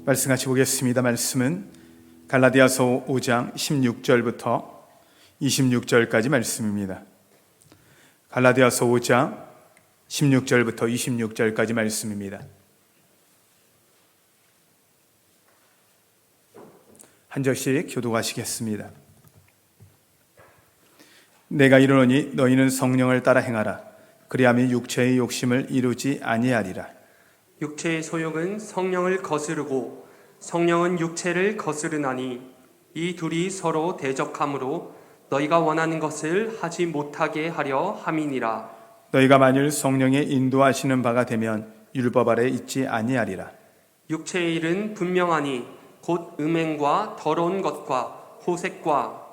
말씀 같이 보겠습니다. 말씀은 갈라디아서 5장 16절부터 26절까지 말씀입니다. 갈라디아서 5장 16절부터 26절까지 말씀입니다. 한 절씩 교독하시겠습니다. 내가 이르노니 너희는 성령을 따라 행하라. 그리하면 육체의 욕심을 이루지 아니하리라. 육체의 소욕은 성령을 거스르고 성령은 육체를 거스르나니 이 둘이 서로 대적하므로 너희가 원하는 것을 하지 못하게 하려 함이니라. 너희가 만일 성령의 인도하시는 바가 되면 율법 아래 있지 아니하리라. 육체의 일은 분명하니 곧 음행과 더러운 것과 호색과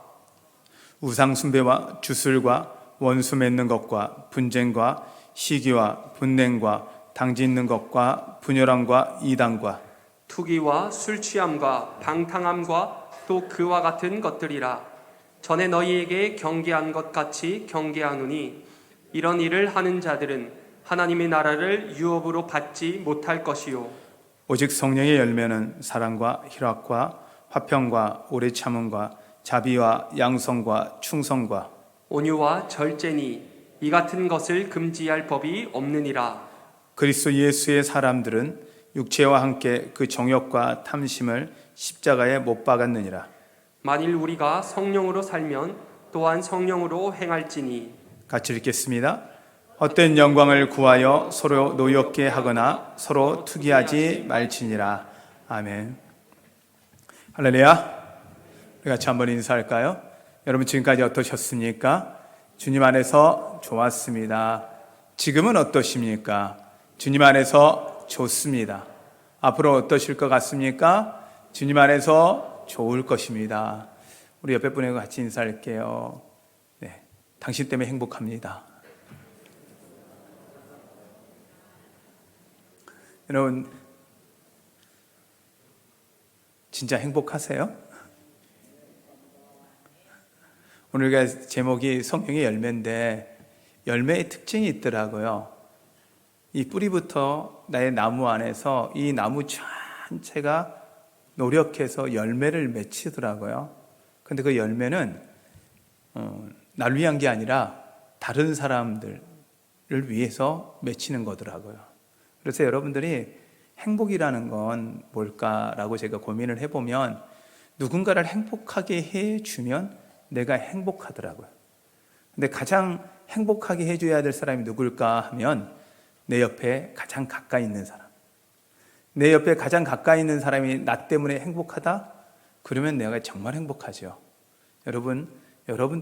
우상 숭배와 주술과 원수 맺는 것과 분쟁과 시기와 분냉과 당짓는 것과 분열함과 이단과 투기와 술 취함과 방탕함과 또 그와 같은 것들이라. 전에 너희에게 경계한 것 같이 경계하노니 이런 일을 하는 자들은 하나님의 나라를 유업으로 받지 못할 것이요 오직 성령의 열매는 사랑과 희락과 화평과 오래 참음과 자비와 양성과 충성과 온유와 절제니 이 같은 것을 금지할 법이 없느니라. 그리스도 예수의 사람들은 육체와 함께 그 정욕과 탐심을 십자가에 못 박았느니라. 만일 우리가 성령으로 살면 또한 성령으로 행할지니. 같이 읽겠습니다. 헛된 영광을 구하여 서로 노엽게 하거나 서로 투기하지 말지니라. 아멘. 할렐루야. 우리 같이 한번 인사할까요? 여러분 지금까지 어떠셨습니까? 주님 안에서 좋았습니다. 지금은 어떠십니까? 주님 안에서 좋습니다. 앞으로 어떠실 것 같습니까? 주님 안에서 좋을 것입니다. 우리 옆에 분과 같이 인사할게요. 네, 당신 때문에 행복합니다. 여러분 진짜 행복하세요? 오늘 제목이 성령의 열매인데 열매의 특징이 있더라고요. 이 뿌리부터 나의 나무 안에서 이 나무 전체가 노력해서 열매를 맺히더라고요. 근데 그 열매는 나를 위한 게 아니라 다른 사람들을 위해서 맺히는 거더라고요. 그래서 여러분들이 행복이라는 건 뭘까라고 제가 고민을 해보면 누군가를 행복하게 해주면 내가 행복하더라고요. 근데 가장 행복하게 해줘야 될 사람이 누굴까 하면 내 옆에 가장 가까이 있는 사람. 내 옆에 가장 가까이 있는 사람이 나 때문에 행복하다? 그러면 내가 정말 행복하죠. 여러분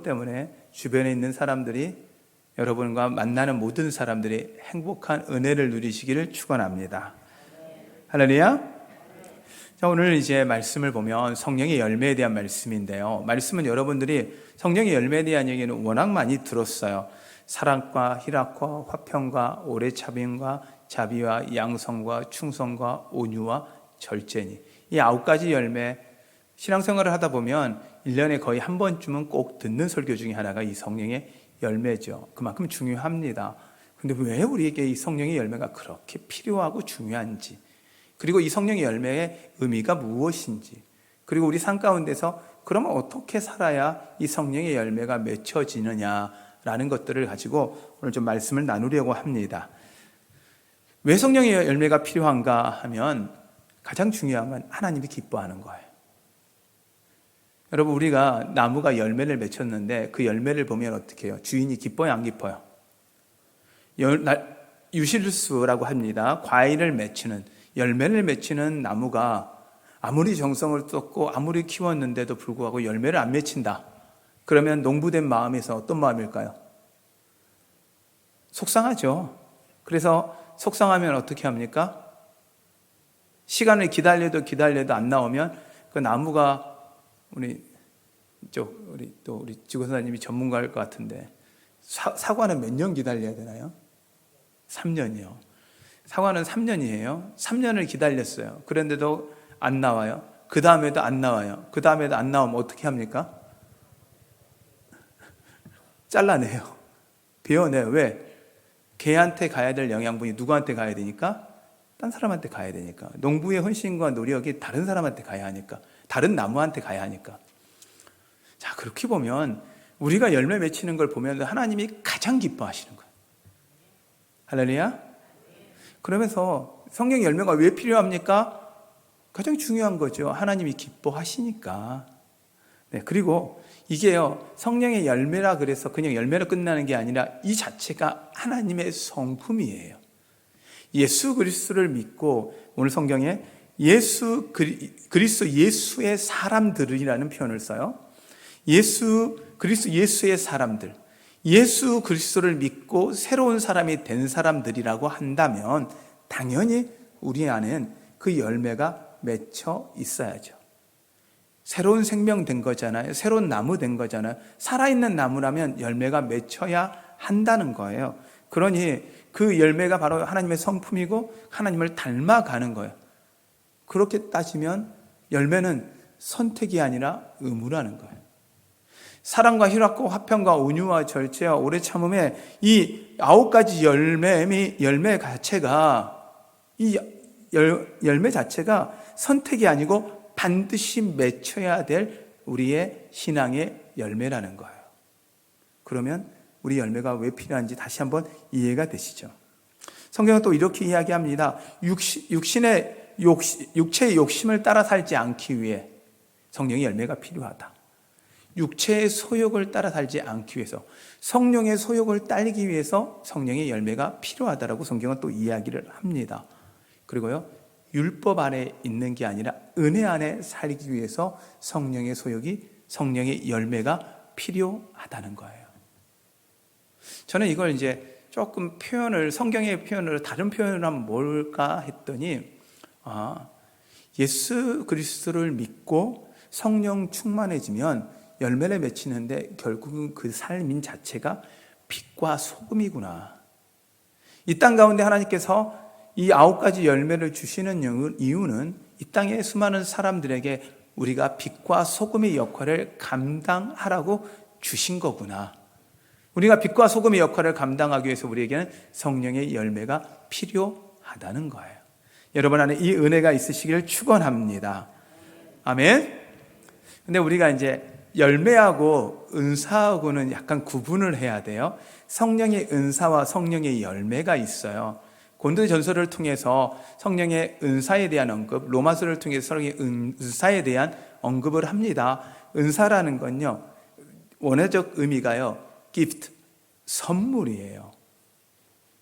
때문에 주변에 있는 사람들이 여러분과 만나는 모든 사람들이 행복한 은혜를 누리시기를 축원합니다. 할렐루야. 자, 오늘 이제 말씀을 보면 성령의 열매에 대한 말씀인데요. 말씀은 여러분들이 성령의 열매에 대한 얘기는 워낙 많이 들었어요. 사랑과 희락과 화평과 오래 참음과 자비와 양성과 충성과 온유와 절제니 이 9가지 열매 신앙생활을 하다 보면 1년에 거의 한 번쯤은 꼭 듣는 설교 중에 하나가 이 성령의 열매죠. 그만큼 중요합니다. 근데 왜 우리에게 이 성령의 열매가 그렇게 필요하고 중요한지, 그리고 이 성령의 열매의 의미가 무엇인지, 그리고 우리 삶 가운데서 그러면 어떻게 살아야 이 성령의 열매가 맺혀지느냐라는 것들을 가지고 오늘 좀 말씀을 나누려고 합니다. 왜 성령의 열매가 필요한가 하면 가장 중요한 건 하나님이 기뻐하는 거예요. 여러분 우리가 나무가 열매를 맺혔는데 그 열매를 보면 어떻게 해요? 주인이 기뻐요, 안 기뻐요? 유실수라고 합니다. 과일을 맺히는, 열매를 맺히는 나무가 아무리 정성을 쏟고 아무리 키웠는데도 불구하고 열매를 안 맺힌다. 그러면 농부된 마음에서 어떤 마음일까요? 속상하죠. 그래서 속상하면 어떻게 합니까? 시간을 기다려도 안 나오면 그 나무가 우리 지구사님이 전문가일 것 같은데 사과는 몇 년 기다려야 되나요? 3년이요. 사과는 3년이에요. 3년을 기다렸어요. 그런데도 안 나와요. 그 다음에도 안 나와요. 그 다음에도 안 나오면 어떻게 합니까? 잘라내요. 베어내요. 왜? 개한테 가야 될 영양분이 누구한테 가야 되니까? 딴 사람한테 가야 되니까. 농부의 헌신과 노력이 다른 사람한테 가야 하니까. 다른 나무한테 가야 하니까. 자, 그렇게 보면 우리가 열매 맺히는 걸 보면 하나님이 가장 기뻐하시는 거예요. 할렐루야. 그러면서 성령 열매가 왜 필요합니까? 가장 중요한 거죠. 하나님이 기뻐하시니까. 네, 그리고 이게요, 성령의 열매라 그래서 그냥 열매로 끝나는 게 아니라 이 자체가 하나님의 성품이에요. 예수 그리스도를 믿고, 오늘 성경에 그리스도 예수의 사람들이라는 표현을 써요. 그리스도 예수의 사람들, 예수 그리스도를 믿고 새로운 사람이 된 사람들이라고 한다면 당연히 우리 안엔 그 열매가 맺혀 있어야죠. 새로운 생명 된 거잖아요. 새로운 나무 된 거잖아요. 살아있는 나무라면 열매가 맺혀야 한다는 거예요. 그러니 그 열매가 바로 하나님의 성품이고 하나님을 닮아가는 거예요. 그렇게 따지면 열매는 선택이 아니라 의무라는 거예요. 사랑과 희락과 화평과 온유와 절제와 오래 참음의 이 9가지 열매 자체가, 이 열매 자체가 선택이 아니고 반드시 맺혀야 될 우리의 신앙의 열매라는 거예요. 그러면 우리 열매가 왜 필요한지 다시 한번 이해가 되시죠? 성경은 또 이렇게 이야기합니다. 육체의 욕심을 따라 살지 않기 위해 성령의 열매가 필요하다. 육체의 소욕을 따라 살지 않기 위해서, 성령의 소욕을 따르기 위해서 성령의 열매가 필요하다라고 성경은 또 이야기를 합니다. 그리고요, 율법 안에 있는 게 아니라 은혜 안에 살기 위해서 성령의 소욕이, 성령의 열매가 필요하다는 거예요. 저는 이걸 이제 조금 성경의 표현을 다른 표현을 하면 뭘까 했더니, 예수 그리스도를 믿고 성령 충만해지면 열매를 맺히는데 결국은 그 삶인 자체가 빛과 소금이구나. 이 땅 가운데 하나님께서 이 9가지 열매를 주시는 이유는 이 땅의 수많은 사람들에게 우리가 빛과 소금의 역할을 감당하라고 주신 거구나. 우리가 빛과 소금의 역할을 감당하기 위해서 우리에게는 성령의 열매가 필요하다는 거예요. 여러분 안에 이 은혜가 있으시기를 축원합니다. 아멘. 근데 우리가 이제 열매하고 은사하고는 약간 구분을 해야 돼요. 성령의 은사와 성령의 열매가 있어요. 고린도전서를 통해서 성령의 은사에 대한 언급, 로마서를 통해서 성령의 은사에 대한 언급을 합니다. 은사라는 건요, 원어적 의미가요, gift, 선물이에요.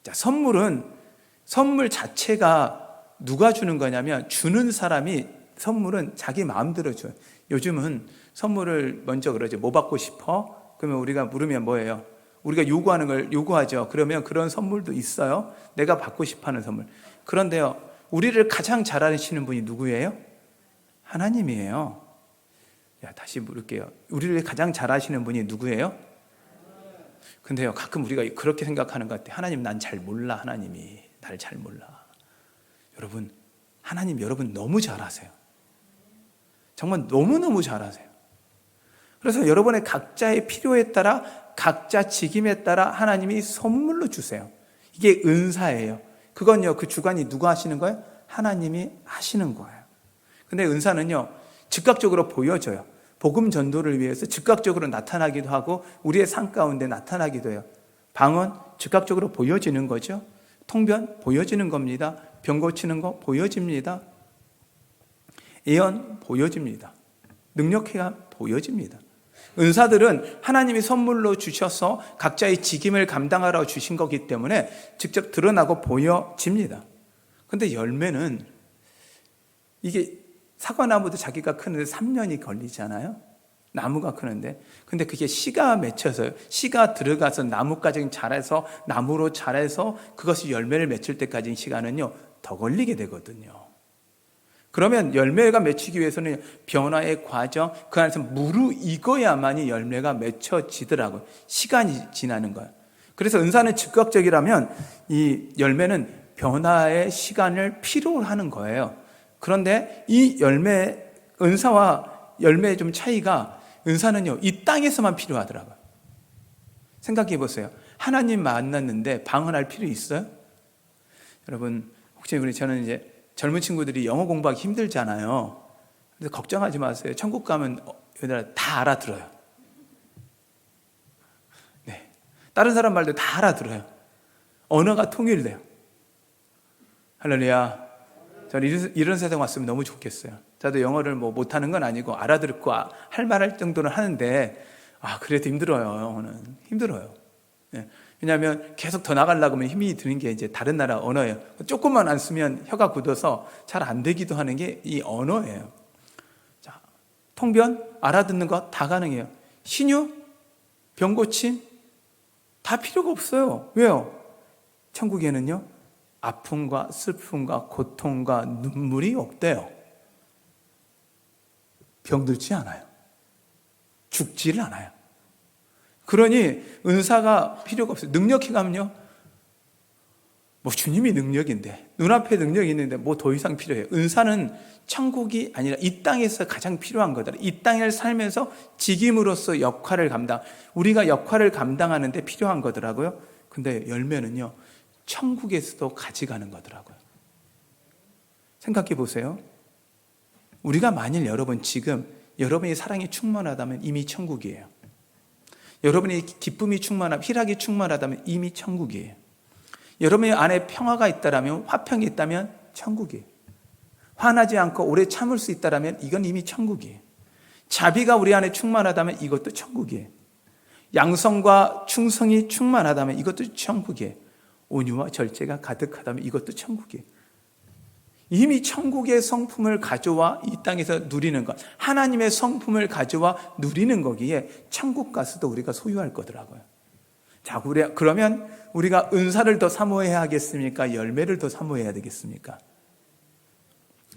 자, 선물 자체가 누가 주는 거냐면, 주는 사람이 선물은 자기 마음대로 줘요. 요즘은 선물을 먼저 그러죠. 뭐 받고 싶어? 그러면 우리가 물으면 뭐예요? 우리가 요구하는 걸 요구하죠. 그러면 그런 선물도 있어요. 내가 받고 싶어하는 선물. 그런데요, 우리를 가장 잘 아시는 분이 누구예요? 하나님이에요. 다시 물을게요. 우리를 가장 잘 아시는 분이 누구예요? 근데요, 가끔 우리가 그렇게 생각하는 것 같아요. 하나님 난 잘 몰라. 하나님이 날 잘 몰라. 여러분, 하나님 여러분 너무 잘 아세요. 정말 너무너무 잘 아세요. 그래서 여러분의 각자의 필요에 따라, 각자 직임에 따라 하나님이 선물로 주세요. 이게 은사예요. 그건요, 그 주관이 누가 하시는 거예요? 하나님이 하시는 거예요. 근데 은사는요, 즉각적으로 보여져요. 복음 전도를 위해서 즉각적으로 나타나기도 하고 우리의 삶 가운데 나타나기도 해요. 방언 즉각적으로 보여지는 거죠. 통변 보여지는 겁니다. 병 고치는 거 보여집니다. 예언 보여집니다. 능력회가 보여집니다. 은사들은 하나님이 선물로 주셔서 각자의 직임을 감당하라고 주신 거기 때문에 직접 드러나고 보여집니다. 그런데 열매는, 이게 사과나무도 자기가 크는데 3년이 걸리잖아요. 나무가 크는데. 근데 그게 씨가 맺혀서요. 씨가 들어가서 나무까지 자라서, 나무로 자라서 그것이 열매를 맺힐 때까지 시간은요, 더 걸리게 되거든요. 그러면 열매가 맺히기 위해서는 변화의 과정, 그 안에서 무르익어야만이 열매가 맺혀지더라고요. 시간이 지나는 거예요. 그래서 은사는 즉각적이라면 이 열매는 변화의 시간을 필요로 하는 거예요. 그런데 이 은사와 열매의 좀 차이가, 은사는요, 이 땅에서만 필요하더라고요. 생각해 보세요. 하나님 만났는데 방언할 필요 있어요? 여러분, 혹시 저는 이제 젊은 친구들이 영어 공부하기 힘들잖아요. 그래서 걱정하지 마세요. 천국 가면 얘들아 다 알아들어요. 네, 다른 사람 말도 다 알아들어요. 언어가 통일돼요. 할렐루야. 저는 이런 세상 왔으면 너무 좋겠어요. 저도 영어를 뭐 못하는 건 아니고 알아듣고 할 말할 정도는 하는데 그래도 힘들어요. 영어는 힘들어요. 네. 왜냐하면 계속 더 나가려고 하면 힘이 드는 게 이제 다른 나라 언어예요. 조금만 안 쓰면 혀가 굳어서 잘 안 되기도 하는 게 이 언어예요. 자, 통변 알아듣는 거 다 가능해요. 신유, 병고침 다 필요가 없어요. 왜요? 천국에는요, 아픔과 슬픔과 고통과 눈물이 없대요. 병들지 않아요. 죽지를 않아요. 그러니 은사가 필요가 없어요. 능력해 가면요, 뭐 주님이 능력인데, 눈앞에 능력이 있는데 뭐 더 이상 필요해요. 은사는 천국이 아니라 이 땅에서 가장 필요한 거다. 이 땅을 살면서 직임으로서 역할을 우리가 역할을 감당하는데 필요한 거더라고요. 근데 열매는요, 천국에서도 가져가는 거더라고요. 생각해 보세요. 우리가 만일 여러분 지금 여러분의 사랑이 충만하다면 이미 천국이에요. 여러분의 기쁨이 충만하면, 희락이 충만하다면 이미 천국이에요. 여러분의 안에 평화가 있다라면, 화평이 있다면 천국이에요. 화나지 않고 오래 참을 수 있다라면 이건 이미 천국이에요. 자비가 우리 안에 충만하다면 이것도 천국이에요. 양성과 충성이 충만하다면 이것도 천국이에요. 온유와 절제가 가득하다면 이것도 천국이에요. 이미 천국의 성품을 가져와 이 땅에서 누리는 것, 하나님의 성품을 가져와 누리는 거기에 천국 가서도 우리가 소유할 거더라고요. 자, 그러면 우리가 은사를 더 사모해야 하겠습니까? 열매를 더 사모해야 되겠습니까?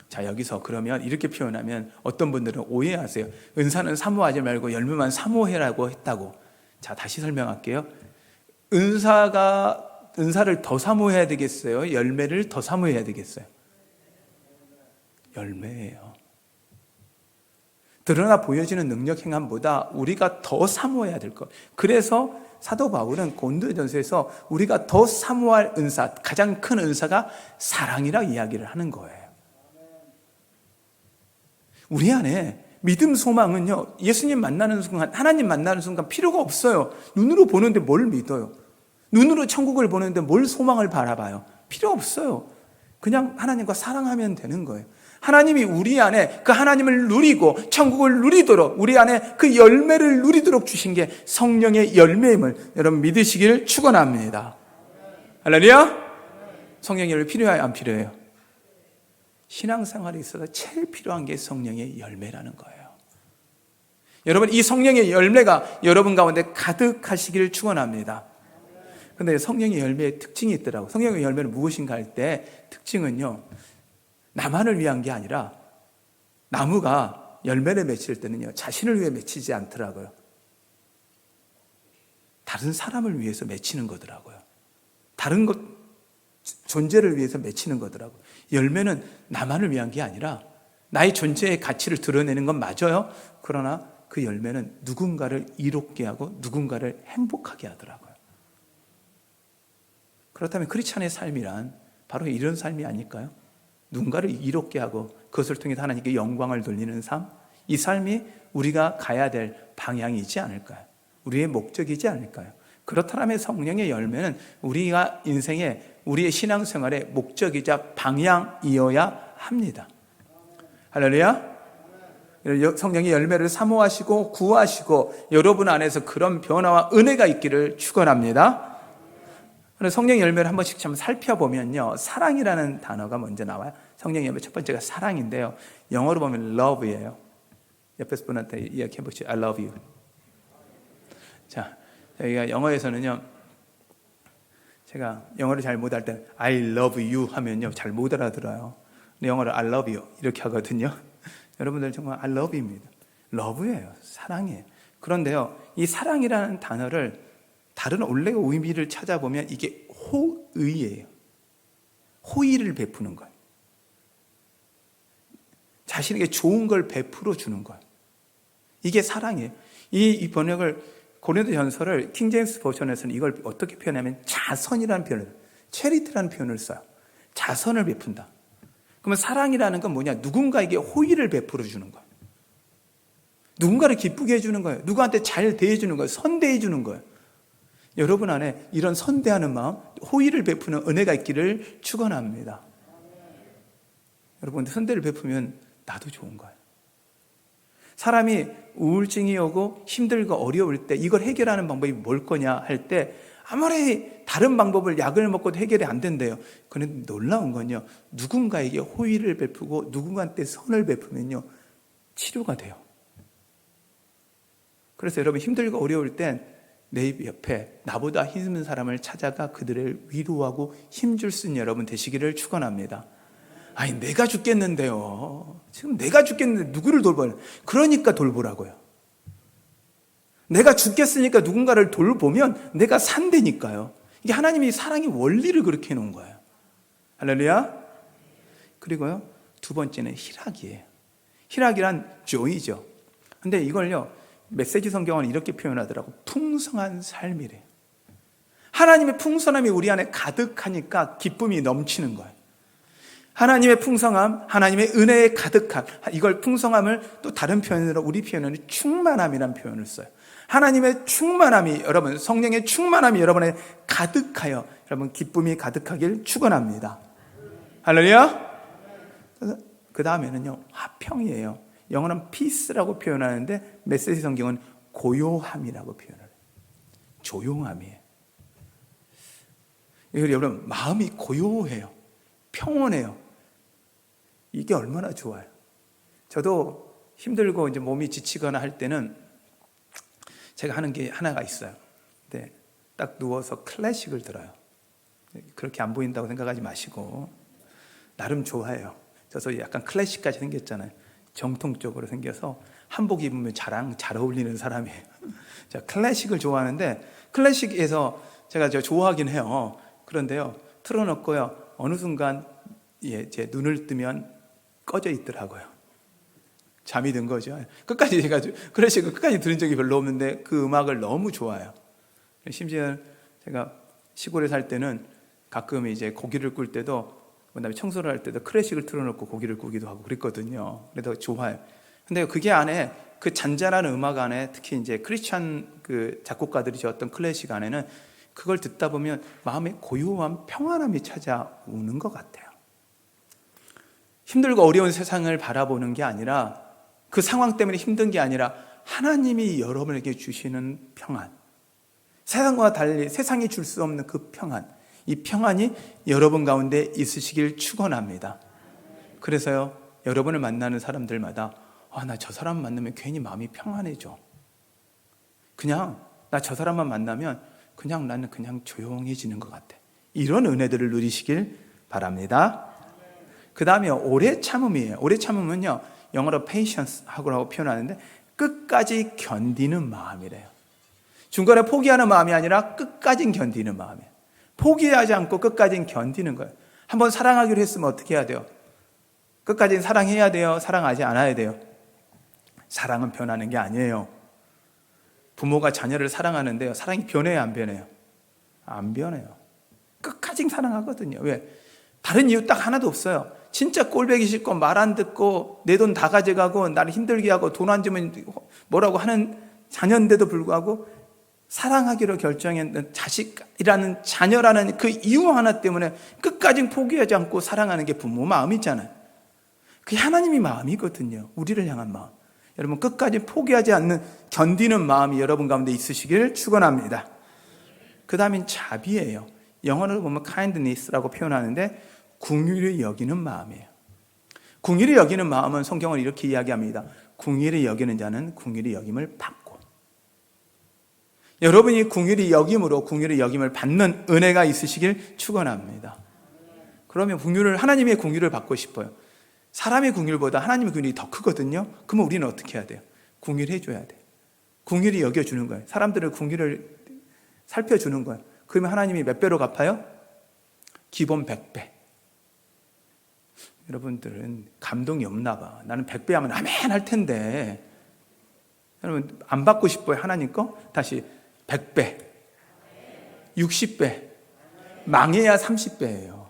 자, 여기서 그러면 이렇게 표현하면 어떤 분들은 오해하세요. 은사는 사모하지 말고 열매만 사모해라고 했다고. 자, 다시 설명할게요. 은사를 더 사모해야 되겠어요? 열매를 더 사모해야 되겠어요? 열매예요. 드러나 보여지는 능력 행함보다 우리가 더 사모해야 될 것. 그래서 사도 바울은 고린도전서에서 우리가 더 사모할 은사, 가장 큰 은사가 사랑이라 이야기를 하는 거예요. 우리 안에 믿음, 소망은요, 예수님 만나는 순간, 하나님 만나는 순간 필요가 없어요. 눈으로 보는데 뭘 믿어요? 눈으로 천국을 보는데 뭘 소망을 바라봐요? 필요 없어요. 그냥 하나님과 사랑하면 되는 거예요. 하나님이 우리 안에 그 하나님을 누리고 천국을 누리도록, 우리 안에 그 열매를 누리도록 주신 게 성령의 열매임을 여러분 믿으시기를 축원합니다. 할렐루야. 성령의 열매 필요해요, 안 필요해요? 신앙생활에 있어서 제일 필요한 게 성령의 열매라는 거예요. 여러분, 이 성령의 열매가 여러분 가운데 가득하시기를 축원합니다. 그런데 성령의 열매의 특징이 있더라고요. 성령의 열매는 무엇인가 할 때 특징은요, 나만을 위한 게 아니라 나무가 열매를 맺힐 때는요, 자신을 위해 맺히지 않더라고요. 다른 사람을 위해서 맺히는 거더라고요. 다른 것, 존재를 위해서 맺히는 거더라고요. 열매는 나만을 위한 게 아니라 나의 존재의 가치를 드러내는 건 맞아요. 그러나 그 열매는 누군가를 이롭게 하고 누군가를 행복하게 하더라고요. 그렇다면 크리스찬의 삶이란 바로 이런 삶이 아닐까요? 누군가를 이롭게 하고 그것을 통해 하나님께 영광을 돌리는 삶, 이 삶이 우리가 가야 될 방향이지 않을까요? 우리의 목적이지 않을까요? 그렇다면 성령의 열매는 우리가 인생의, 우리의 신앙생활의 목적이자 방향이어야 합니다. 할렐루야. 성령의 열매를 사모하시고 구하시고 여러분 안에서 그런 변화와 은혜가 있기를 축원합니다. 성령의 열매를 한 번씩 좀 살펴보면요, 사랑이라는 단어가 먼저 나와요. 성령의 열매 첫 번째가 사랑인데요, 영어로 보면 love예요. 옆에서 분한테 이야기해 보시죠. I love you. 자, 저희가 영어에서는요, 제가 영어를 잘 못할 때 I love you 하면요, 잘 못 알아들어요. 근데 영어를 I love you 이렇게 하거든요. 여러분들 정말 I love you입니다. love예요. 사랑이에요. 그런데요, 이 사랑이라는 단어를 다른 원래의 의미를 찾아보면 이게 호의예요. 호의를 베푸는 거예요. 자신에게 좋은 걸 베풀어 주는 거예요. 이게 사랑이에요. 이 번역을, 고린도전서를 킹제임스 버전에서는 이걸 어떻게 표현하면 자선이라는 표현을, 체리티라는 표현을 써요. 자선을 베푼다. 그러면 사랑이라는 건 뭐냐? 누군가에게 호의를 베풀어 주는 거예요. 누군가를 기쁘게 해주는 거예요. 누구한테 잘 대해주는 거예요. 선대해 주는 거예요. 여러분 안에 이런 선대하는 마음, 호의를 베푸는 은혜가 있기를 축원합니다. 여러분, 선대를 베푸면 나도 좋은 거예요. 사람이 우울증이 오고 힘들고 어려울 때 이걸 해결하는 방법이 뭘 거냐 할 때 아무리 다른 방법을 약을 먹고도 해결이 안 된대요. 그런데 놀라운 건요, 누군가에게 호의를 베푸고 누군가한테 선을 베푸면요, 치료가 돼요. 그래서 여러분, 힘들고 어려울 땐 내 옆에 나보다 힘든 사람을 찾아가 그들을 위로하고 힘줄 수 있는 여러분 되시기를 축원합니다. 아니, 내가 죽겠는데요. 지금 내가 죽겠는데 누구를 돌봐요? 그러니까 돌보라고요. 내가 죽겠으니까 누군가를 돌보면 내가 산다니까요. 이게 하나님이 사랑의 원리를 그렇게 해놓은 거예요. 할렐루야. 그리고요, 두 번째는 희락이에요. 희락이란 joy죠. 근데 이걸요, 메시지 성경은 이렇게 표현하더라고. 풍성한 삶이래요. 하나님의 풍성함이 우리 안에 가득하니까 기쁨이 넘치는 거예요. 하나님의 풍성함, 하나님의 은혜에 가득한, 이걸 풍성함을 또 다른 표현으로 우리 표현은 충만함이라는 표현을 써요. 하나님의 충만함이, 여러분, 성령의 충만함이 여러분에 가득하여 여러분 기쁨이 가득하길 축원합니다. 할렐루야. 그 다음에는요, 화평이에요. 영어는 peace라고 표현하는데 메시지 성경은 고요함이라고 표현해요. 조용함이에요. 여러분, 마음이 고요해요. 평온해요. 이게 얼마나 좋아요. 저도 힘들고 이제 몸이 지치거나 할 때는 제가 하는 게 하나가 있어요. 근데 딱 누워서 클래식을 들어요. 그렇게 안 보인다고 생각하지 마시고 나름 좋아해요. 저도 약간 클래식까지 생겼잖아요. 정통적으로 생겨서 한복 입으면 잘 어울리는 사람이에요. 제가 클래식을 좋아하는데 클래식에서 제가 좋아하긴 해요. 그런데요, 틀어놓고요, 어느 순간 제 눈을 뜨면 꺼져 있더라고요. 잠이 든 거죠. 끝까지 제가 클래식을 끝까지 들은 적이 별로 없는데 그 음악을 너무 좋아해요. 심지어 제가 시골에 살 때는 가끔 이제 고기를 꿀 때도, 그다음에 청소를 할 때도 클래식을 틀어놓고 고기를 구기도 하고 그랬거든요. 그래서 좋아요. 근데 그게 안에 그 잔잔한 음악 안에 특히 이제 크리스찬 그 작곡가들이 지었던 클래식 안에는 그걸 듣다 보면 마음에 고요한 평안함이 찾아오는 것 같아요. 힘들고 어려운 세상을 바라보는 게 아니라, 그 상황 때문에 힘든 게 아니라 하나님이 여러분에게 주시는 평안, 세상과 달리 세상이 줄 수 없는 그 평안, 이 평안이 여러분 가운데 있으시길 축원합니다. 그래서요, 여러분을 만나는 사람들마다 나 저 사람 만나면 괜히 마음이 평안해져. 그냥 나 저 사람만 만나면 그냥 나는 그냥 조용해지는 것 같아. 이런 은혜들을 누리시길 바랍니다. 그 다음에 오래 참음이에요. 오래 참음은요, 영어로 patience하고 표현하는데 끝까지 견디는 마음이래요. 중간에 포기하는 마음이 아니라 끝까지 견디는 마음이에요. 포기하지 않고 끝까지 견디는 거예요. 한번 사랑하기로 했으면 어떻게 해야 돼요? 끝까지 사랑해야 돼요? 사랑하지 않아야 돼요? 사랑은 변하는 게 아니에요. 부모가 자녀를 사랑하는데요, 사랑이 변해요, 안 변해요? 안 변해요. 끝까지 사랑하거든요. 왜? 다른 이유 딱 하나도 없어요. 진짜 꼴보기 싫고 말 안 듣고 내 돈 다 가져가고 나를 힘들게 하고 돈 안 주면 뭐라고 하는 자녀인데도 불구하고 사랑하기로 결정했던 자식이라는 자녀라는 그 이유 하나 때문에 끝까지 포기하지 않고 사랑하는 게 부모 마음이잖아요. 그게 하나님의 마음이거든요. 우리를 향한 마음. 여러분, 끝까지 포기하지 않는 견디는 마음이 여러분 가운데 있으시기를 축원합니다. 그 다음엔 자비예요. 영어로 보면 kindness라고 표현하는데 긍휼히 여기는 마음이에요. 긍휼히 여기는 마음은 성경은 이렇게 이야기합니다. 긍휼히 여기는 자는 긍휼히 여김을 받고. 여러분이 긍휼히 여김으로 긍휼히 여김을 받는 은혜가 있으시길 축원합니다. 그러면 하나님의 긍휼을 받고 싶어요. 사람의 긍휼보다 하나님의 긍휼이 더 크거든요. 그러면 우리는 어떻게 해야 돼요? 긍휼해 줘야 돼요. 긍휼히 여겨주는 거예요. 사람들을 긍휼을 살펴주는 거예요. 그러면 하나님이 몇 배로 갚아요? 기본 100배. 여러분들은 감동이 없나 봐. 나는 100배 하면 아멘 할 텐데. 여러분, 안 받고 싶어요, 하나님 거? 다시 100배, 60배, 망해야 30배예요.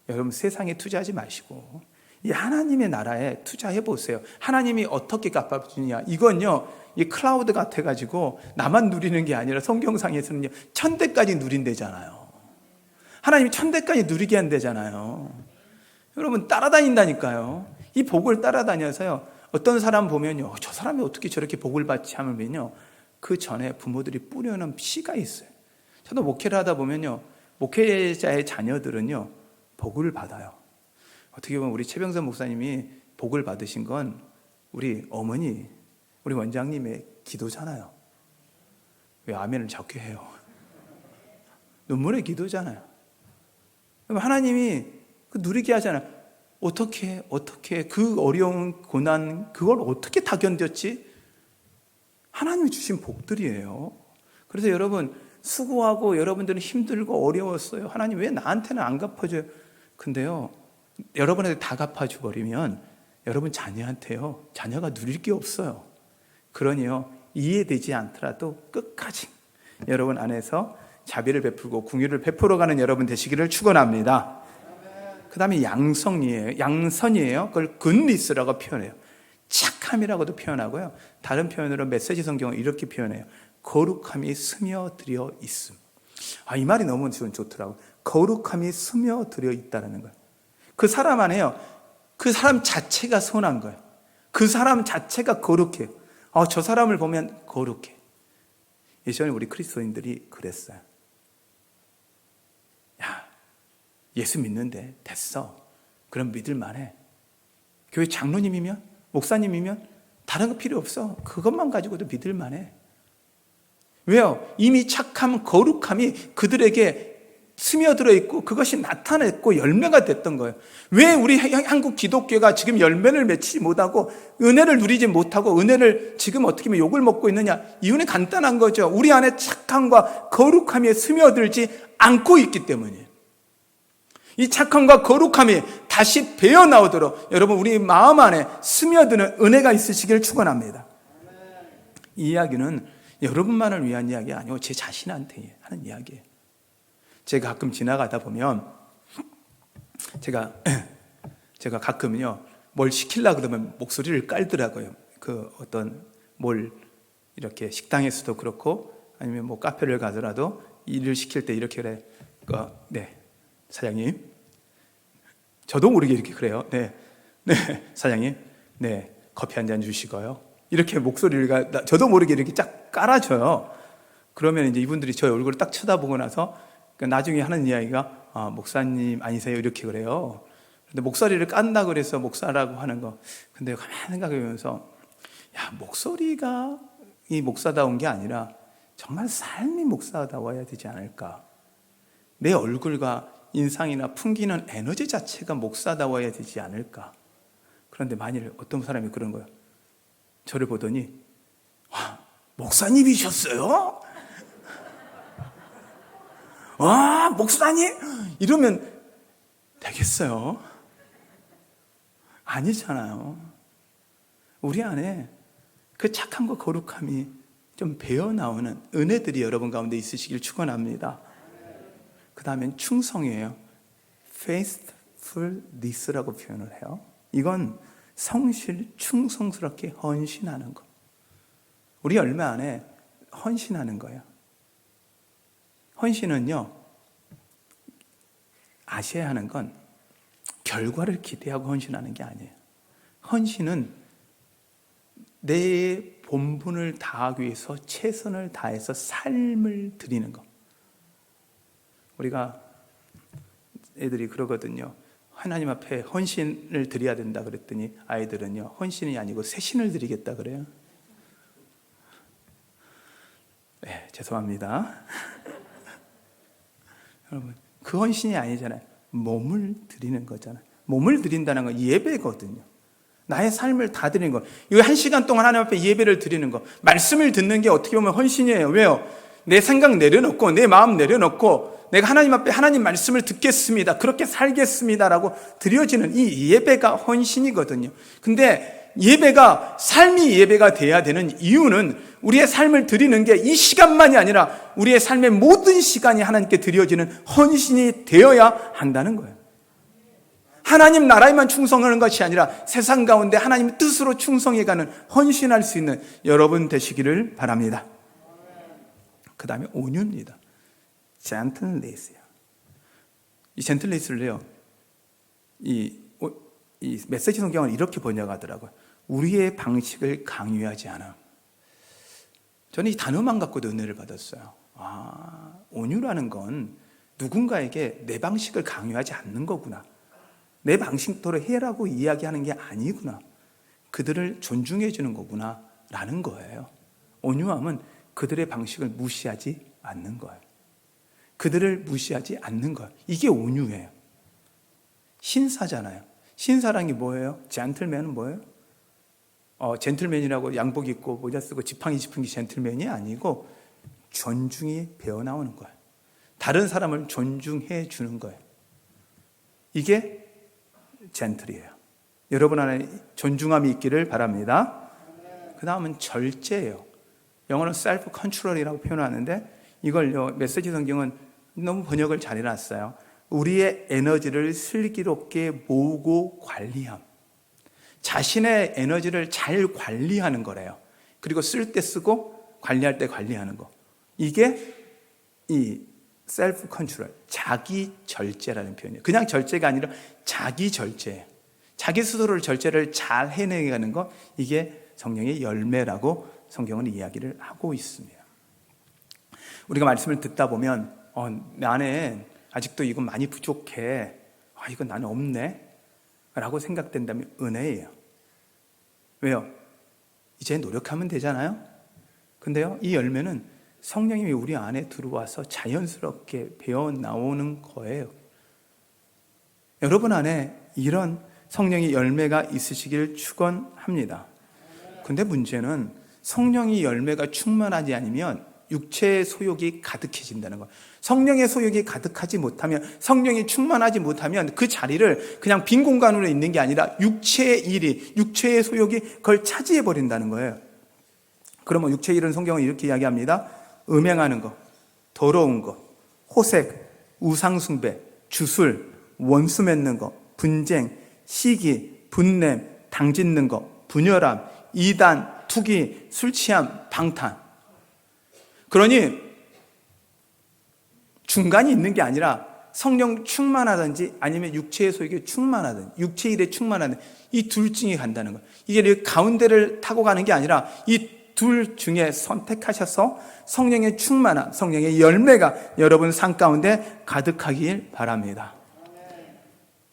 여러분 세상에 투자하지 마시고 이 하나님의 나라에 투자해 보세요. 하나님이 어떻게 갚아주느냐. 이건요, 이 클라우드 같아가지고 나만 누리는 게 아니라 성경상에서는요, 천대까지 누린대잖아요. 하나님이 천대까지 누리게 한대잖아요. 여러분 따라다닌다니까요. 이 복을 따라다녀서요, 어떤 사람 보면요, 저 사람이 어떻게 저렇게 복을 받지 하면요, 그 전에 부모들이 뿌려놓은 씨가 있어요. 저도 목회를 하다 보면요, 목회자의 자녀들은요, 복을 받아요. 어떻게 보면 우리 최병선 목사님이 복을 받으신 건 우리 어머니, 우리 원장님의 기도잖아요. 왜 아멘을 적게 해요? 눈물의 기도잖아요. 그럼 하나님이 누리게 하잖아요. 어떻게 그 어려운 고난, 그걸 어떻게 다 견뎠지? 하나님이 주신 복들이에요. 그래서 여러분 수고하고 여러분들은 힘들고 어려웠어요. 하나님 왜 나한테는 안 갚아줘요? 근데요, 여러분한테 다 갚아줘 버리면 여러분 자녀한테요, 자녀가 누릴 게 없어요. 그러니요, 이해되지 않더라도 끝까지 여러분 안에서 자비를 베풀고 궁유를 베풀어가는 여러분 되시기를 축원합니다. 그 다음에 양선이에요. 그걸 굿리스라고 표현해요. 착함이라고도 표현하고요, 다른 표현으로 메시지 성경은 이렇게 표현해요. 거룩함이 스며들어 있음. 이 말이 너무 좋더라고요. 거룩함이 스며들어 있다는 거예요. 그 사람 안에요, 그 사람 자체가 선한 거예요. 그 사람 자체가 거룩해요. 저 사람을 보면 거룩해. 예전에 우리 그리스도인들이 그랬어요. 야, 예수 믿는데 됐어. 그럼 믿을만해. 교회 장로님이면, 목사님이면 다른 거 필요 없어. 그것만 가지고도 믿을만해. 왜요? 이미 착함, 거룩함이 그들에게 스며들어 있고 그것이 나타냈고 열매가 됐던 거예요. 왜 우리 한국 기독교가 지금 열매를 맺지 못하고 은혜를 누리지 못하고 은혜를 지금 어떻게 보면 욕을 먹고 있느냐? 이유는 간단한 거죠. 우리 안에 착함과 거룩함이 스며들지 않고 있기 때문이에요. 이 착함과 거룩함이 다시 배어 나오도록 여러분 우리 마음 안에 스며드는 은혜가 있으시길 축원합니다. 이 이야기는 여러분만을 위한 이야기 아니고 제 자신한테 하는 이야기예요. 제가 가끔 지나가다 보면 제가 가끔요 뭘 시키려고 그러면 목소리를 깔더라고요. 그 어떤 뭘 이렇게 식당에서도 그렇고 아니면 뭐 카페를 가더라도 일을 시킬 때 이렇게 그래. 네, 사장님. 저도 모르게 이렇게 그래요. 네, 사장님. 네, 커피 한 잔 주시고요. 이렇게 목소리를 저도 모르게 이렇게 쫙 깔아줘요. 그러면 이제 이분들이 저 얼굴을 딱 쳐다보고 나서 나중에 하는 이야기가 목사님 아니세요? 이렇게 그래요. 근데 목소리를 깐다 그래서 목사라고 하는 거. 근데 가만히 생각해보면서 목소리가 이 목사다운 게 아니라 정말 삶이 목사다워야 되지 않을까. 내 얼굴과 인상이나 풍기는 에너지 자체가 목사다워야 되지 않을까. 그런데 만일 어떤 사람이 그런 거예요. 저를 보더니 목사님이셨어요? 와, 목사님? 이러면 되겠어요? 아니잖아요. 우리 안에 그 착함과 거룩함이 좀 배어나오는 은혜들이 여러분 가운데 있으시길 축원합니다. 그 다음엔 충성이에요. faithfulness라고 표현을 해요. 이건 성실, 충성스럽게 헌신하는 것. 우리 열매 안에 헌신하는 거예요. 헌신은요, 아셔야 하는 건 결과를 기대하고 헌신하는 게 아니에요. 헌신은 내 본분을 다하기 위해서 최선을 다해서 삶을 드리는 것. 우리가 애들이 그러거든요. 하나님 앞에 헌신을 드려야 된다 그랬더니 아이들은요, 헌신이 아니고 새신을 드리겠다 그래요. 네, 죄송합니다. 여러분, 그 헌신이 아니잖아요. 몸을 드리는 거잖아요. 몸을 드린다는 건 예배거든요. 나의 삶을 다 드리는 거. 이 1시간 동안 하나님 앞에 예배를 드리는 거. 말씀을 듣는 게 어떻게 보면 헌신이에요. 왜요? 내 생각 내려놓고 내 마음 내려놓고 내가 하나님 앞에 하나님 말씀을 듣겠습니다. 그렇게 살겠습니다라고 드려지는 이 예배가 헌신이거든요. 근데 예배가 삶이 예배가 돼야 되는 이유는 우리의 삶을 드리는 게 이 시간만이 아니라 우리의 삶의 모든 시간이 하나님께 드려지는 헌신이 되어야 한다는 거예요. 하나님 나라에만 충성하는 것이 아니라 세상 가운데 하나님 뜻으로 충성해가는, 헌신할 수 있는 여러분 되시기를 바랍니다. 그 다음에 온유입니다. 젠틀리스요. 이 젠틀리스를요, 이 메시지 성경은 이렇게 번역하더라고요. 우리의 방식을 강요하지 않아. 저는 이 단어만 갖고도 은혜를 받았어요. 온유라는 건 누군가에게 내 방식을 강요하지 않는 거구나. 내 방식대로 해라고 이야기하는 게 아니구나. 그들을 존중해 주는 거구나 라는 거예요. 온유함은 그들의 방식을 무시하지 않는 거예요. 그들을 무시하지 않는 거예요. 이게 온유예요. 신사잖아요. 신사랑이 뭐예요? 젠틀맨은 뭐예요? 젠틀맨이라고 양복 입고 모자 쓰고 지팡이 짚은 게 젠틀맨이 아니고 존중이 배어나오는 거예요. 다른 사람을 존중해 주는 거예요. 이게 젠틀이에요. 여러분 안에 존중함이 있기를 바랍니다. 그 다음은 절제예요. 영어는 self control이라고 표현하는데 이걸 메시지 성경은 너무 번역을 잘 해놨어요. 우리의 에너지를 슬기롭게 모으고 관리함. 자신의 에너지를 잘 관리하는 거래요. 그리고 쓸 때 쓰고 관리할 때 관리하는 거. 이게 이 셀프 컨트롤, 자기 절제라는 표현이에요. 그냥 절제가 아니라 자기 절제. 자기 스스로를 절제를 잘 해내가는 거, 이게 성령의 열매라고 성경은 이야기를 하고 있습니다. 우리가 말씀을 듣다 보면 나는 아직도 이건 많이 부족해. 이건 나는 없네. 라고 생각된다면 은혜예요. 왜요? 이제 노력하면 되잖아요. 근데요, 이 열매는 성령님이 우리 안에 들어와서 자연스럽게 배어 나오는 거예요. 여러분 안에 이런 성령의 열매가 있으시길 축원합니다. 근데 문제는 성령의 열매가 충만하지 않으면 육체의 소욕이 가득해진다는 거. 성령의 소욕이 가득하지 못하면, 성령이 충만하지 못하면 그 자리를 그냥 빈 공간으로 있는 게 아니라 육체의 일이, 육체의 소욕이 그걸 차지해 버린다는 거예요. 그러면 육체의 일은 성경은 이렇게 이야기합니다. 음행하는 것, 더러운 것, 호색, 우상숭배, 주술, 원수 맺는 것, 분쟁, 시기, 분냄, 당짓는 것, 분열함, 이단, 투기, 술취함, 방탕. 그러니 중간이 있는 게 아니라 성령 충만하든지 아니면 육체의 소욕에 충만하든지, 육체 일에 충만하든지, 이 둘 중에 간다는 거예요. 이게 가운데를 타고 가는 게 아니라 이 둘 중에 선택하셔서 성령의 충만한, 성령의 열매가 여러분 삶 가운데 가득하길 바랍니다.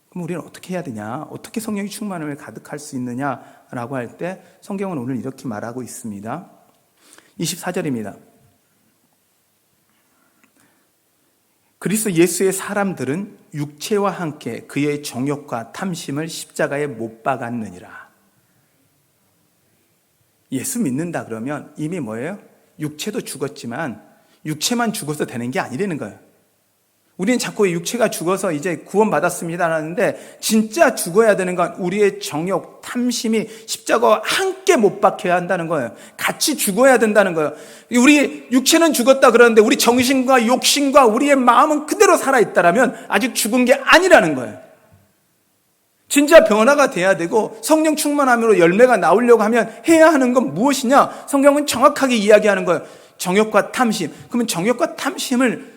그럼 우리는 어떻게 해야 되냐? 어떻게 성령의 충만함을 가득할 수 있느냐라고 할 때 성경은 오늘 이렇게 말하고 있습니다. 24절입니다. 그리스도 예수의 사람들은 육체와 함께 그의 정욕과 탐심을 십자가에 못 박았느니라. 예수 믿는다 그러면 이미 뭐예요? 육체도 죽었지만 육체만 죽어서 되는 게 아니라는 거예요. 우리는 자꾸 육체가 죽어서 이제 구원받았습니다 하는데, 진짜 죽어야 되는 건 우리의 정욕, 탐심이 십자가와 함께 못 박혀야 한다는 거예요. 같이 죽어야 된다는 거예요. 우리 육체는 죽었다 그러는데 우리 정신과 욕심과 우리의 마음은 그대로 살아있다라면 아직 죽은 게 아니라는 거예요. 진짜 변화가 돼야 되고 성령 충만함으로 열매가 나오려고 하면 해야 하는 건 무엇이냐? 성경은 정확하게 이야기하는 거예요. 정욕과 탐심. 그러면 정욕과 탐심을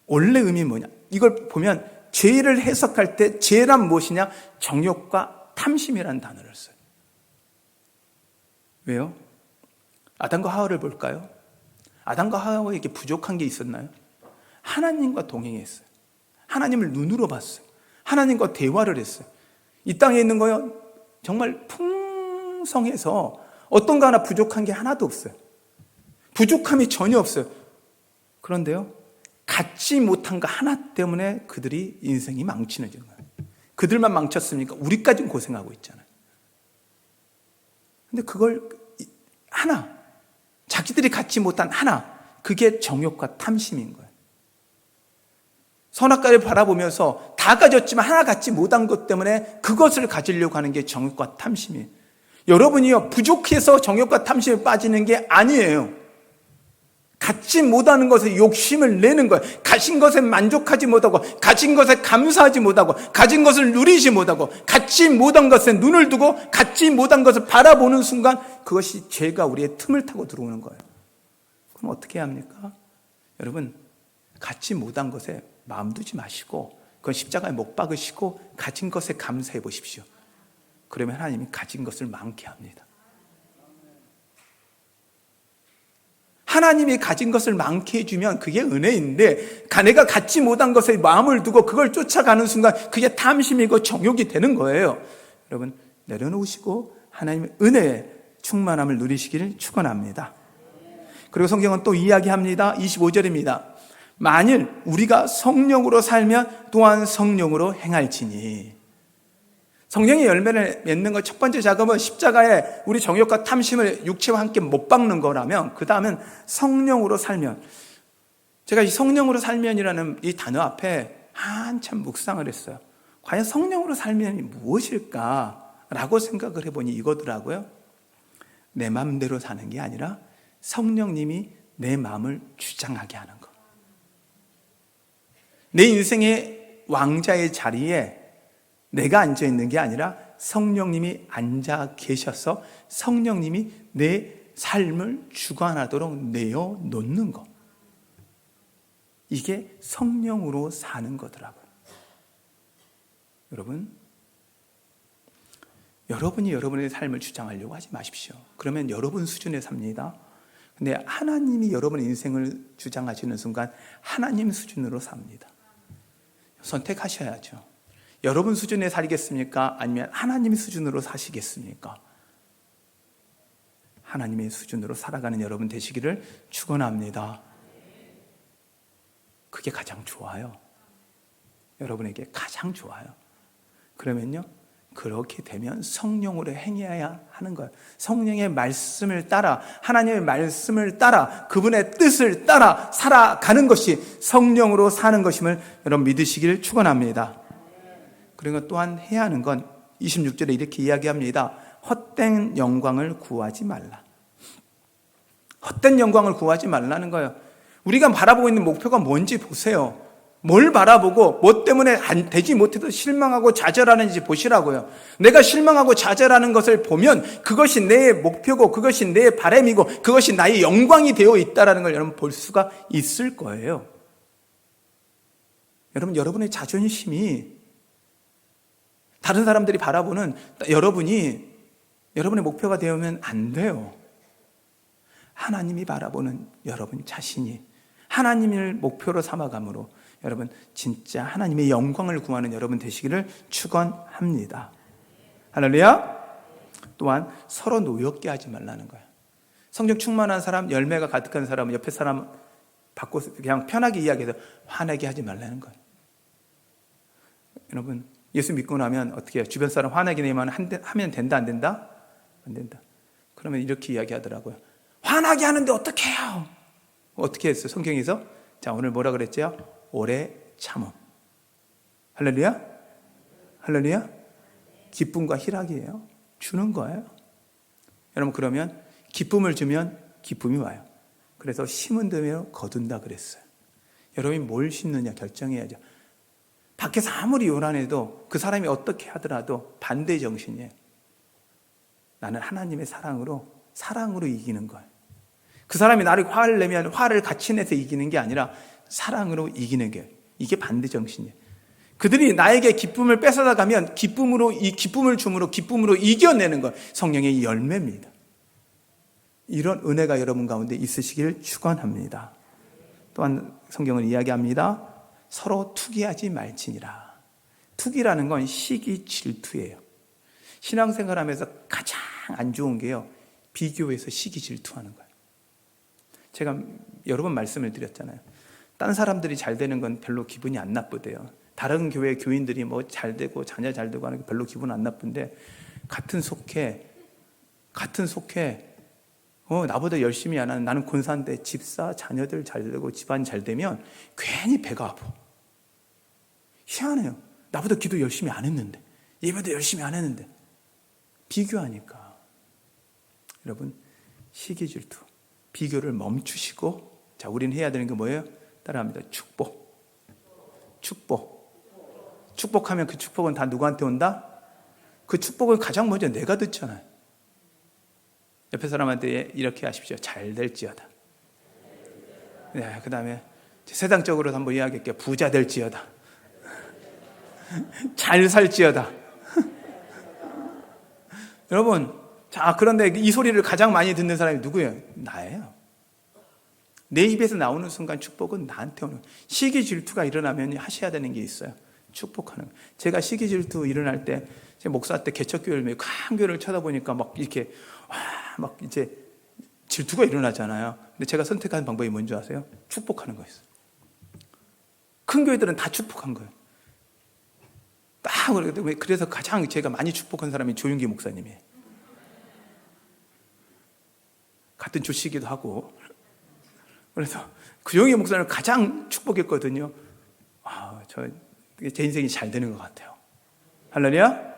원래 의미 뭐냐? 이걸 보면 죄를 해석할 때 죄란 무엇이냐? 정욕과 탐심이라는 단어를 써요. 왜요? 아담과 하와를 볼까요? 아담과 하와에게 부족한 게 있었나요? 하나님과 동행했어요. 하나님을 눈으로 봤어요. 하나님과 대화를 했어요. 이 땅에 있는 거요, 정말 풍성해서 어떤 거 하나 부족한 게 하나도 없어요. 부족함이 전혀 없어요. 그런데요, 갖지 못한 거 하나 때문에 그들이 인생이 망치는 거예요. 그들만 망쳤으니까 우리까지는 고생하고 있잖아요. 근데 그걸 하나, 자기들이 갖지 못한 하나, 그게 정욕과 탐심인 거예요. 선악과를 바라보면서 다 가졌지만 하나 갖지 못한 것 때문에 그것을 가지려고 하는 게 정욕과 탐심이에요. 여러분이요, 부족해서 정욕과 탐심에 빠지는 게 아니에요. 갖지 못하는 것에 욕심을 내는 거예요. 가진 것에 만족하지 못하고, 가진 것에 감사하지 못하고, 가진 것을 누리지 못하고, 갖지 못한 것에 눈을 두고 갖지 못한 것을 바라보는 순간 그것이 죄가 우리의 틈을 타고 들어오는 거예요. 그럼 어떻게 해야 합니까? 여러분, 갖지 못한 것에 마음 두지 마시고 그건 십자가에 못 박으시고 가진 것에 감사해 보십시오. 그러면 하나님이 가진 것을 많게 합니다. 하나님이 가진 것을 많게 해주면 그게 은혜인데, 내가 갖지 못한 것에 마음을 두고 그걸 쫓아가는 순간 그게 탐심이고 정욕이 되는 거예요. 여러분, 내려놓으시고 하나님의 은혜에 충만함을 누리시기를 축원합니다. 그리고 성경은 또 이야기합니다. 25절입니다. 만일 우리가 성령으로 살면 또한 성령으로 행할지니. 성령의 열매를 맺는 것 첫 번째 작업은 십자가에 우리 정욕과 탐심을 육체와 함께 못 박는 거라면, 그 다음은 성령으로 살면. 제가 이 성령으로 살면이라는 이 단어 앞에 한참 묵상을 했어요. 과연 성령으로 살면이 무엇일까라고 생각을 해보니 이거더라고요. 내 마음대로 사는 게 아니라 성령님이 내 마음을 주장하게 하는 것. 내 인생의 왕자의 자리에 내가 앉아 있는 게 아니라 성령님이 앉아 계셔서 성령님이 내 삶을 주관하도록 내어놓는 것. 이게 성령으로 사는 거더라고요. 여러분이 여러분의 삶을 주장하려고 하지 마십시오. 그러면 여러분 수준에 삽니다. 근데 하나님이 여러분의 인생을 주장하시는 순간 하나님 수준으로 삽니다. 선택하셔야죠. 여러분 수준에 살겠습니까? 아니면 하나님 수준으로 사시겠습니까? 하나님의 수준으로 살아가는 여러분 되시기를 축원합니다. 그게 가장 좋아요. 여러분에게 가장 좋아요. 그러면요, 그렇게 되면 성령으로 행해야 하는 거예요. 성령의 말씀을 따라, 하나님의 말씀을 따라, 그분의 뜻을 따라 살아가는 것이 성령으로 사는 것임을 여러분 믿으시기를 축원합니다. 그리고 또한 해야 하는 건 26절에 이렇게 이야기합니다. 헛된 영광을 구하지 말라. 헛된 영광을 구하지 말라는 거예요. 우리가 바라보고 있는 목표가 뭔지 보세요. 뭘 바라보고 뭐 때문에 되지 못해도 실망하고 좌절하는지 보시라고요. 내가 실망하고 좌절하는 것을 보면 그것이 내 목표고 그것이 내 바람이고 그것이 나의 영광이 되어 있다는 걸 여러분 볼 수가 있을 거예요. 여러분의 자존심이 다른 사람들이 바라보는 여러분이 여러분의 목표가 되면 안 돼요. 하나님이 바라보는 여러분 자신이 하나님을 목표로 삼아감으로 여러분 진짜 하나님의 영광을 구하는 여러분 되시기를 축원합니다. 할렐루야. 또한 서로 노엽게 하지 말라는 거예요. 성령 충만한 사람, 열매가 가득한 사람은 옆에 사람 받고 그냥 편하게 이야기해서 화내게 하지 말라는 거예요. 여러분, 예수 믿고 나면 어떻게 해요? 주변 사람 화내게 되면 하면 된다, 안 된다? 안 된다. 그러면 이렇게 이야기하더라고요. 화나게 하는데 어떻게 해요? 어떻게 했어요? 성경에서? 자, 오늘 뭐라 그랬죠? 오래 참음. 할렐루야? 할렐루야? 기쁨과 희락이에요. 주는 거예요. 여러분, 그러면 기쁨을 주면 기쁨이 와요. 그래서 심은 대로 거둔다 그랬어요. 여러분이 뭘 심느냐 결정해야죠. 밖에서 아무리 요란해도 그 사람이 어떻게 하더라도 반대 정신이에요. 나는 하나님의 사랑으로 이기는 거예요. 그 사람이 나를 화를 내면 화를 같이 내서 이기는 게 아니라 사랑으로 이기는 게, 이게 반대 정신이에요. 그들이 나에게 기쁨을 뺏어다 가면 기쁨을 줌으로 기쁨으로 이겨내는 것, 성령의 열매입니다. 이런 은혜가 여러분 가운데 있으시길 축원합니다. 또한 성경은 이야기합니다. 서로 투기하지 말지니라. 투기라는 건 시기 질투예요. 신앙생활하면서 가장 안 좋은 게요, 비교해서 시기 질투하는 거예요. 제가 여러 번 말씀을 드렸잖아요. 딴 사람들이 잘 되는 건 별로 기분이 안 나쁘대요. 다른 교회 교인들이 뭐 잘 되고 자녀 잘 되고 하는 게 별로 기분 안 나쁜데, 같은 속해 나보다 열심히 안 하는, 나는 군사인데 집사 자녀들 잘 되고 집안 잘 되면 괜히 배가 아파. 희한해요. 나보다 기도 열심히 안 했는데, 예배도 열심히 안 했는데. 비교하니까. 여러분, 시기 질투, 비교를 멈추시고 자, 우리는 해야 되는 게 뭐예요? 따라합니다. 축복하면 그 축복은 다 누구한테 온다? 그 축복을 가장 먼저 내가 듣잖아요. 옆에 사람한테 이렇게 하십시오. 잘 될지어다. 네, 그 다음에 세상적으로 한번 이야기할게요. 부자 될지어다. 잘 살지어다. 여러분, 자, 그런데 이 소리를 가장 많이 듣는 사람이 누구예요? 나예요. 내 입에서 나오는 순간 축복은 나한테 오는. 시기 질투가 일어나면 하셔야 되는 게 있어요. 축복하는. 제가 시기 질투 일어날 때, 제 목사 때 개척교회를 큰 교회를 쳐다보니까 막 이렇게 막 이제 질투가 일어나잖아요. 근데 제가 선택한 방법이 뭔지 아세요? 축복하는 거였어요. 큰 교회들은 다 축복한 거예요. 딱 그래서 가장 제가 많이 축복한 사람이 조윤기 목사님이에요. 같은 조씨기도 하고. 그래서 그 조윤기 목사님을 가장 축복했거든요. 제 인생이 잘 되는 것 같아요. 할렐루야.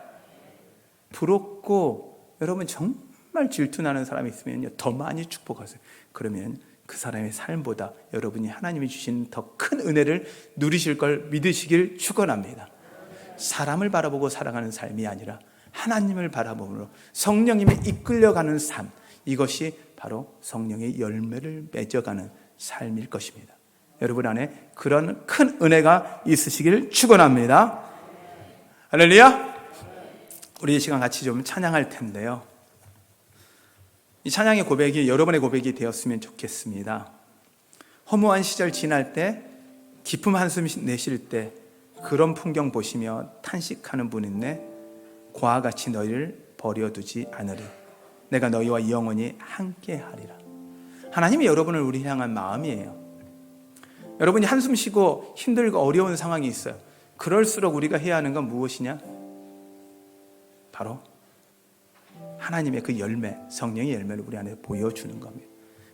부럽고 여러분 정말 질투나는 사람이 있으면요, 더 많이 축복하세요. 그러면 그 사람의 삶보다 여러분이 하나님이 주신 더 큰 은혜를 누리실 걸 믿으시길 축원합니다. 사람을 바라보고 살아가는 삶이 아니라 하나님을 바라보므로 성령님이 이끌려가는 삶, 이것이 바로 성령의 열매를 맺어가는 삶일 것입니다. 여러분 안에 그런 큰 은혜가 있으시길 축원합니다. 할렐루야. 우리 이 시간 같이 좀 찬양할 텐데요, 이 찬양의 고백이 여러분의 고백이 되었으면 좋겠습니다. 허무한 시절 지날 때, 깊은 한숨 내쉴 때 그런 풍경 보시며 탄식하는 분 있네. 고와 같이 너희를 버려두지 않으리. 내가 너희와 영원히 함께하리라. 하나님이 여러분을 우리 향한 마음이에요. 여러분이 한숨 쉬고 힘들고 어려운 상황이 있어요. 그럴수록 우리가 해야 하는 건 무엇이냐? 바로 하나님의 그 열매, 성령의 열매를 우리 안에 보여주는 겁니다.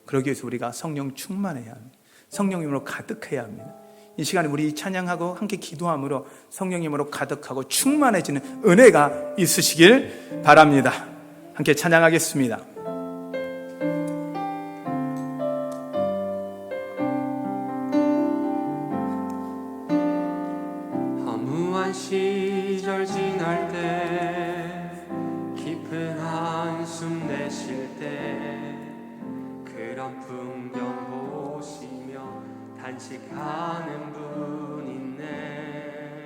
그러기 위해서 우리가 성령 충만해야 합니다. 성령님으로 가득해야 합니다. 이 시간에 우리 찬양하고 함께 기도함으로 성령님으로 가득하고 충만해지는 은혜가 있으시길 바랍니다. 함께 찬양하겠습니다. 허무한 시절 지날 때, 깊은 한숨 내쉴 때 그런 풍경 보시며 탄식하는 분 있네.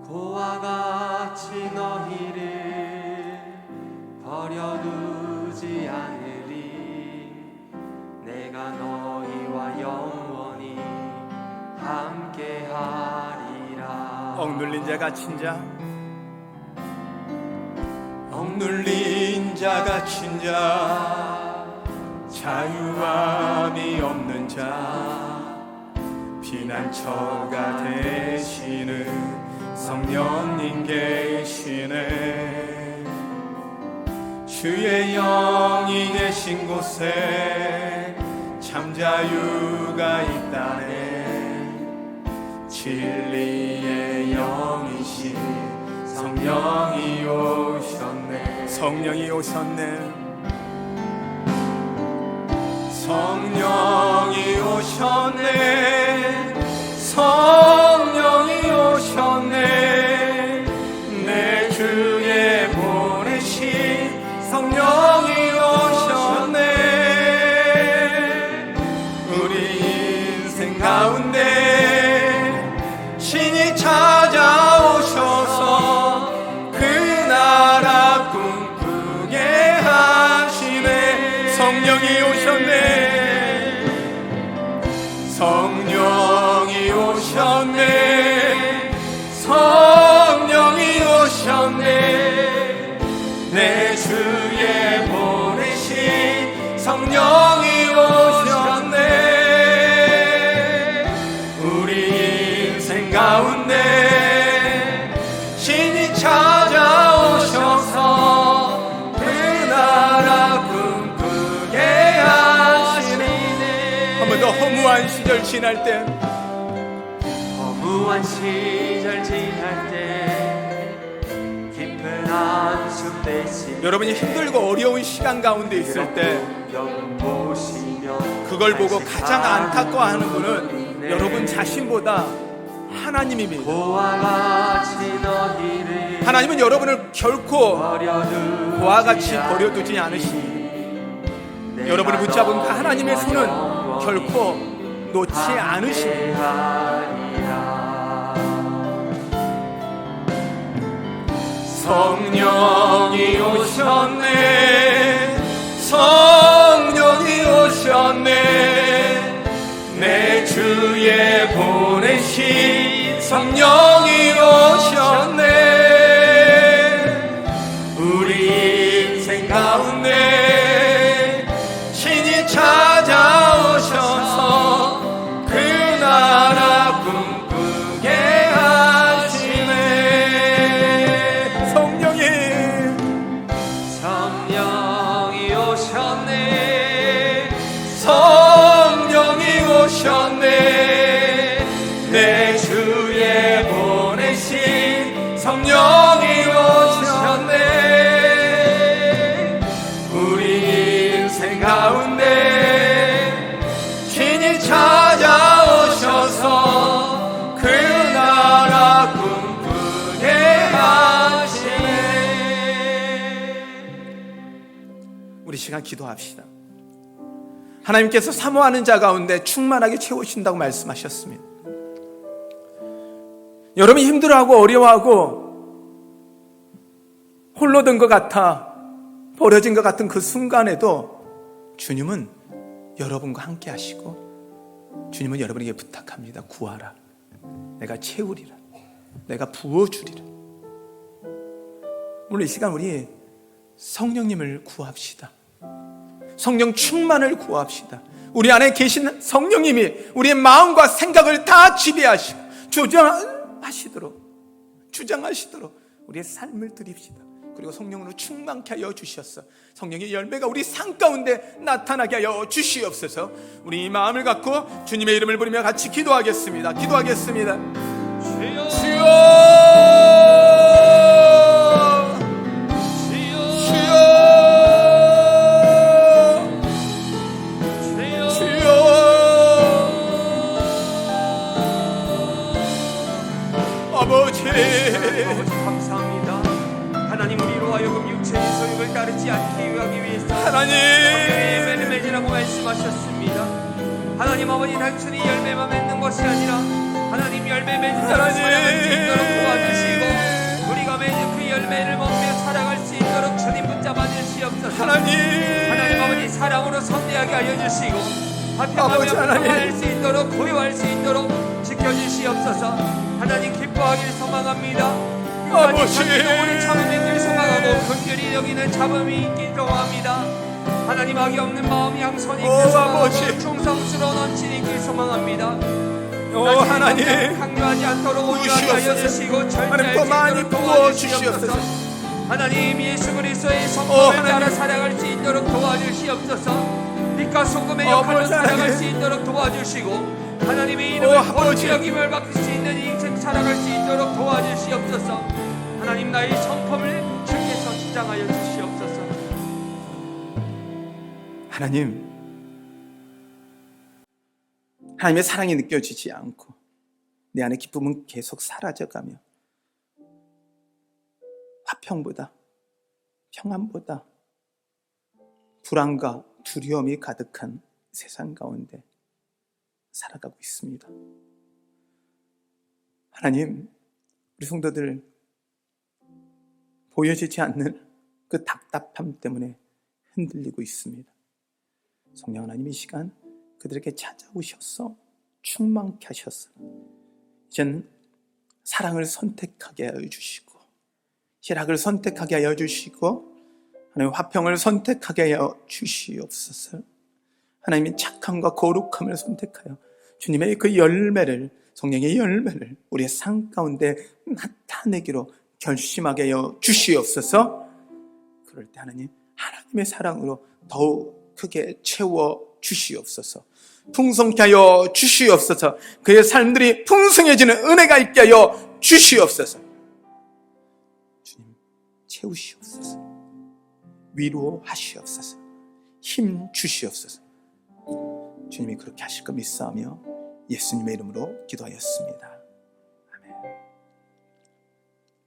고와 같이 너희를 버려두지 않으리. 내가 너희와 영원히 함께하리라. 억눌린 자 갇힌 자, 억눌린 자 갇힌 자, 자유함이 없는 자, 피난처가 되시는 성령님 계시네. 주의 영이 계신 곳에 참 자유가 있다네. 진리의 영이신 성령이 오셨네. 성령이 오셨네. 성령이 오셨네. 성령이 오셨네. 내 주에 보내신 성령이 오셨네. 우리 인생 가운데 신이 찾아오셔서 그 나라 꿈꾸게 하시네. 성령이 오셨네. 성령이 오셨네. 성령이 오셨네. 내 주에 보내신 성령이 오셨네. 우리 인생 가운데 신이 찾아오셔서 그 나라 꿈꾸게 하시네. 한 번 더. 허무한 시절 지날 때, 허무한 시절 지날 때, 깊은 한숨 내쉬 여러분이 힘들고 어려운 시간 가운데 있을 때 풍경 보시며 그 그걸 보고 가장 안타까워하는 분은 여러분 자신보다 하나님입니다. 그와 같이 너희를 하나님은 여러분을 결코 버려두지 그와 같이 버려두지 않으십니다. 여러분을 붙잡은 그 하나님의 손은 결코 놓지 않으십니다. 성령이 오셨네, 성령이 오셨네, 내 주에 보내신 성령이 오셨네. 우리 인생 가운데 신이 찾아오셔서 그 나라 꿈꾸게 하시네. 성령이 오셨네, 성령이 오셨네, 내 주에 보내신 성령이 오셨네. 우리 인생 가운데 신이 찾아오셔서 그 나라 꿈꾸게 하시네. 우리 시간 기도합시다. 하나님께서 사모하는 자 가운데 충만하게 채우신다고 말씀하셨습니다. 여러분이 힘들어하고 어려워하고 홀로 든 것 같아 버려진 것 같은 그 순간에도 주님은 여러분과 함께 하시고 주님은 여러분에게 부탁합니다. 구하라. 내가 채우리라. 내가 부어주리라. 오늘 이 시간 우리 성령님을 구합시다. 성령 충만을 구합시다. 우리 안에 계신 성령님이 우리의 마음과 생각을 다 지배하시고 주장하시도록 우리의 삶을 드립시다. 그리고 성령으로 충만케 하여 주셔서 성령의 열매가 우리 삶 가운데 나타나게 하여 주시옵소서. 우리 이 마음을 갖고 주님의 이름을 부르며 같이 기도하겠습니다. 기도하겠습니다. 주여, 아버지 감사합니다. 하나님, 우리로 하여금 육체의 소욕을 따르지 않게 하기 위해서 하나님 열매를 맺으라고 말씀하셨습니다. 하나님 아버지, 단순히 열매만 맺는 것이 아니라 하나님 열매 맺는 사람 살아갈 수 있도록 도와주시고 우리가 맺은 그 열매를 먹며 살아갈 수 있도록 주님 붙잡아 주시옵소서. 하나님 아버지, 사랑으로 선대하게 하여 주시고 화평하며 평안할 수 있도록 고요할 수 있도록 지켜주시옵소서. 하나님, 기뻐하길 소망합니다. 아버지, 오늘 참음이 있길 소망하고 긍휼히 여기는 참음이 있길 좋아합니다. 하나님, 악이 없는 마음 양선이 있길 소망하고 충성스러운 원칙이 있길 소망합니다. 하나님 강요하지 않도록 온유하게 하여 주시고 절제할 수 있도록 도와주시옵소서. 하나님, 예수 그리스도의 성품을 따라 살아갈 수 있도록 도와주시옵소서. 빛과 소금의 역할로 살아갈 수 있도록 도와주시고 하나님의 이름을 거룩히 여김을 받을 수 있는 인생 살아갈 수 있도록 도와주시옵소서. 하나님, 나의 성품을 주께서 주장하여 주시옵소서. 하나님의 사랑이 느껴지지 않고 내 안의 기쁨은 계속 사라져가며 화평보다 평안보다 불안과 두려움이 가득한 세상 가운데 살아가고 있습니다. 하나님, 우리 성도들 보여지지 않는 그 답답함 때문에 흔들리고 있습니다. 성령 하나님, 이 시간 그들에게 찾아오셔서 충만케 하셔서 이젠 사랑을 선택하게 하여 주시고 희락을 선택하게 하여 주시고 하나님, 화평을 선택하게 하여 주시옵소서. 하나님의 착함과 거룩함을 선택하여 주님의 그 열매를, 성령의 열매를 우리의 삶 가운데 나타내기로 결심하게 하여 주시옵소서. 그럴 때 하나님의 사랑으로 더욱 크게 채워 주시옵소서. 풍성케 하여 주시옵소서. 그의 삶들이 풍성해지는 은혜가 있게 하여 주시옵소서. 주님, 채우시옵소서. 위로하시옵소서. 힘 주시옵소서. 주님이 그렇게 하실 거 믿사하며 예수님의 이름으로 기도하였습니다.